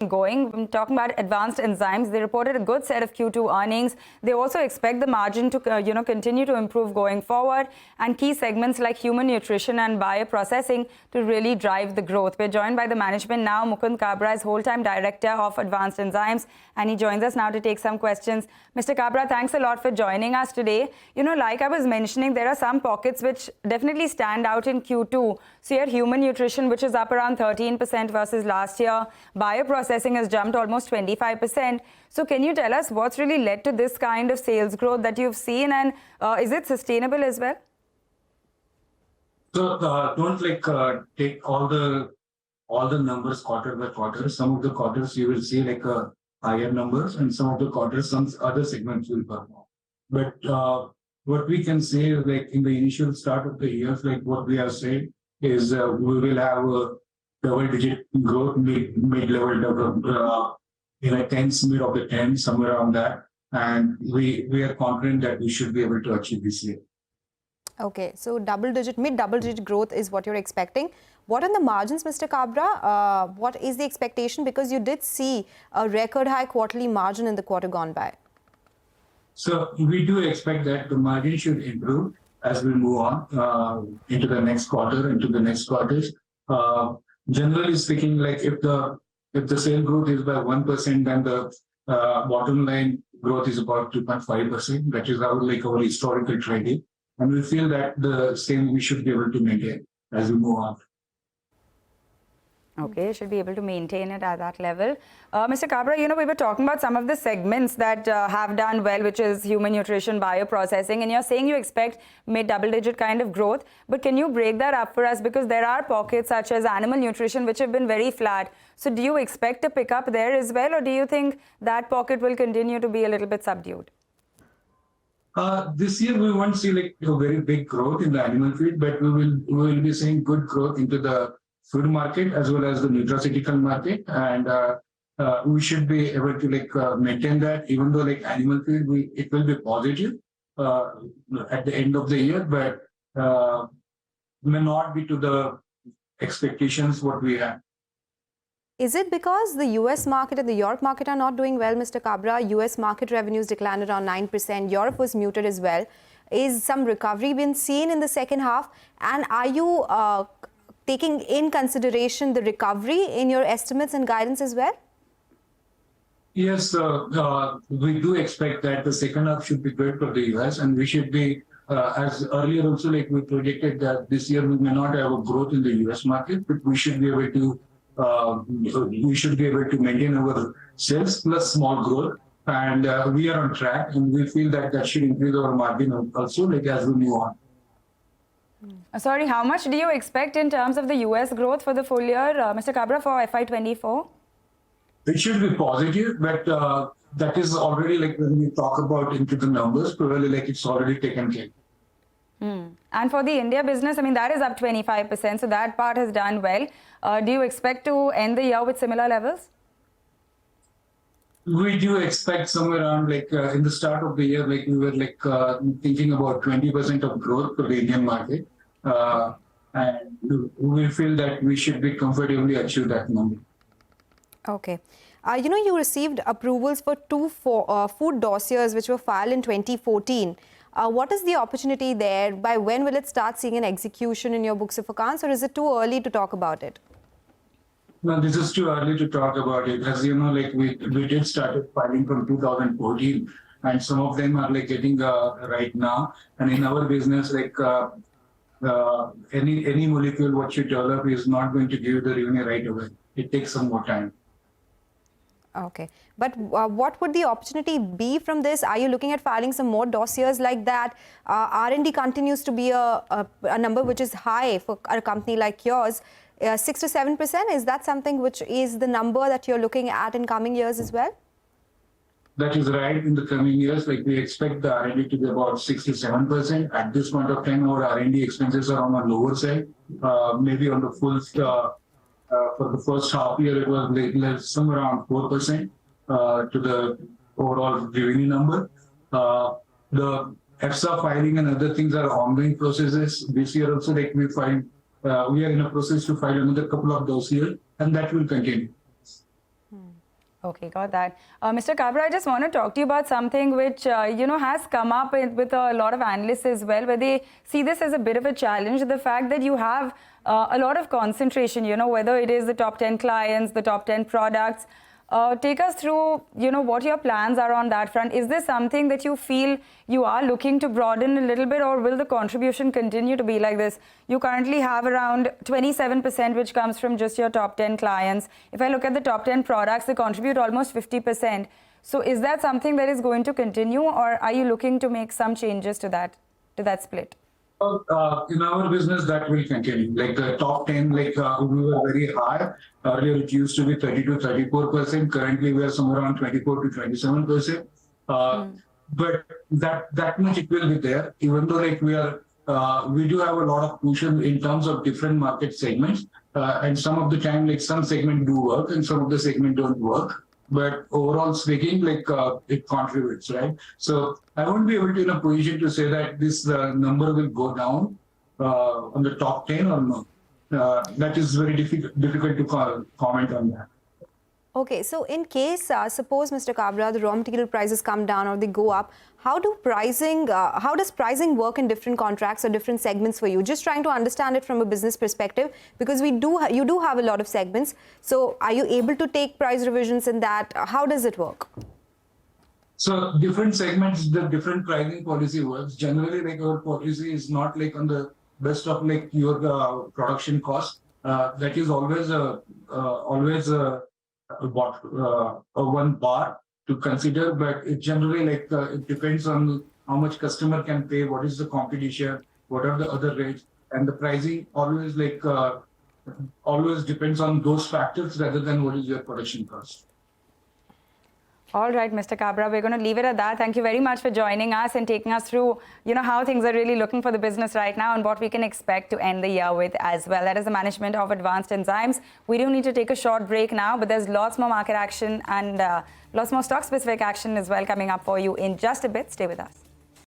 going. I'm talking about Advanced Enzymes. They reported a good set of Q2 earnings. They also expect the margin to continue to improve going forward, and key segments like human nutrition and bioprocessing to really drive the growth. We're joined by the management now. Mukund Kabra is Wholetime Director of Advanced Enzymes, and he joins us now to take some questions. Mr. Kabra, thanks a lot for joining us today. Like I was mentioning, there are some pockets which definitely stand out in Q2. So you had human nutrition, which is up around 13% versus last year. Bioprocessing has jumped almost 25%. So can you tell us what's really led to this kind of sales growth that you've seen, and is it sustainable as well? So don't take all the numbers quarter by quarter. Some of the quarters you will see higher numbers, and some of the quarters some other segments will perform. But what we can say is in the initial start of the year, what we have said is we will have a double-digit growth, mid-level, tens, mid of the 10, somewhere around that. And we are confident that we should be able to achieve this year. Okay, so mid-double-digit growth is what you're expecting. What are the margins, Mr. Kabra? What is the expectation? Because you did see a record high quarterly margin in the quarter gone by. So we do expect that the margin should improve as we move on into the next quarter, into the next quarters. Generally speaking, if the sale growth is by 1%, then the bottom line growth is about 2.5%. That is our historical trending, and we feel that the same we should be able to maintain as we move on. Okay, should be able to maintain it at that level. Mr. Kabra, we were talking about some of the segments that have done well, which is human nutrition, bioprocessing, and you're saying you expect mid-double-digit kind of growth. But can you break that up for us? Because there are pockets such as animal nutrition, which have been very flat. So do you expect a pickup there as well, or do you think that pocket will continue to be a little bit subdued? This year we won't see a very big growth in the animal feed, but we will be seeing good growth into the food market as well as the nutraceutical market, and we should be able to maintain that. Even though animal feed, it will be positive at the end of the year, but may not be to the expectations what we have. Is it because the US market and the Europe market are not doing well, Mr. Kabra? US market revenues declined around 9%. Europe was muted as well. Is some recovery been seen in the second half? And are you taking in consideration the recovery in your estimates and guidance as well? Yes, we do expect that the second half should be good for the US, and we should be, as earlier also we predicted that this year we may not have a growth in the US market, but we should be able to maintain our sales plus small growth, and we are on track, and we feel that should increase our margin also as we move on. Sorry, how much do you expect in terms of the US growth for the full year, Mr. Kabra, for FY24? It should be positive, but that is already when we talk about into the numbers, probably it's already taken care. And for the India business, that is up 25%, so that part has done well. Do you expect to end the year with similar levels? We do expect somewhere around in the start of the year, we were thinking about 20% of growth for the Indian market, and we feel that we should be comfortably achieve that number. Okay. You received approvals for two food dossiers which were filed in 2014. What is the opportunity there? By when will it start seeing an execution in your books of accounts, or is it too early to talk about it? No, this is too early to talk about it. As you know, we did started filing from 2014, and some of them are getting right now. And in our business, any molecule what you develop is not going to give the revenue right away. It takes some more time. Okay, but what would the opportunity be from this? Are you looking at filing some more dossiers like that? R&D continues to be a number which is high for a company like yours. 6 to 7%, is that something which is the number that you're looking at in coming years as well? That is right. In the coming years, we expect the R&D to be about 6 to 7%. At this point of time, our R&D expenses are on the lower side. Maybe on the full for the first half year, it was somewhere around 4% to the overall revenue number. The EFSA filing and other things are ongoing processes. This year also, we are in a process to file another couple of dossiers, and that will continue. Okay, got that. Mr. Kabra, I just want to talk to you about something which, has come up with a lot of analysts as well, where they see this as a bit of a challenge. The fact that you have a lot of concentration, whether it is the top 10 clients, the top 10 products. Take us through, what your plans are on that front. Is this something that you feel you are looking to broaden a little bit, or will the contribution continue to be like this? You currently have around 27%, which comes from just your top 10 clients. If I look at the top 10 products, they contribute almost 50%. So is that something that is going to continue, or are you looking to make some changes to that split? In our business, that will continue. Like the top 10, we were very high. Earlier, it used to be 30 to 34%. Currently, we are somewhere around 24 to 27%. But that much it will be there. Even though we do have a lot of push in terms of different market segments. And some of the time, some segment do work and some of the segment don't work. But overall speaking, it contributes, right? So I won't be able to in a position to say that this number will go down on the top 10 or not. That is very difficult to comment on that. Okay, so in case, suppose, Mr. Kabra, the raw material prices come down or they go up, how does pricing work in different contracts or different segments for you? Just trying to understand it from a business perspective, because you do have a lot of segments. So are you able to take price revisions in that? How does it work? So different segments, the different pricing policy works. Generally, our policy is not on the best of your production cost. That is always one bar to consider, but it generally it depends on how much customer can pay, what is the competition, what are the other rates, and the pricing always always depends on those factors rather than what is your production cost. All right, Mr. Kabra, we're going to leave it at that. Thank you very much for joining us and taking us through, how things are really looking for the business right now and what we can expect to end the year with as well. That is the management of Advanced Enzymes. We do need to take a short break now, but there's lots more market action and lots more stock-specific action as well coming up for you in just a bit. Stay with us.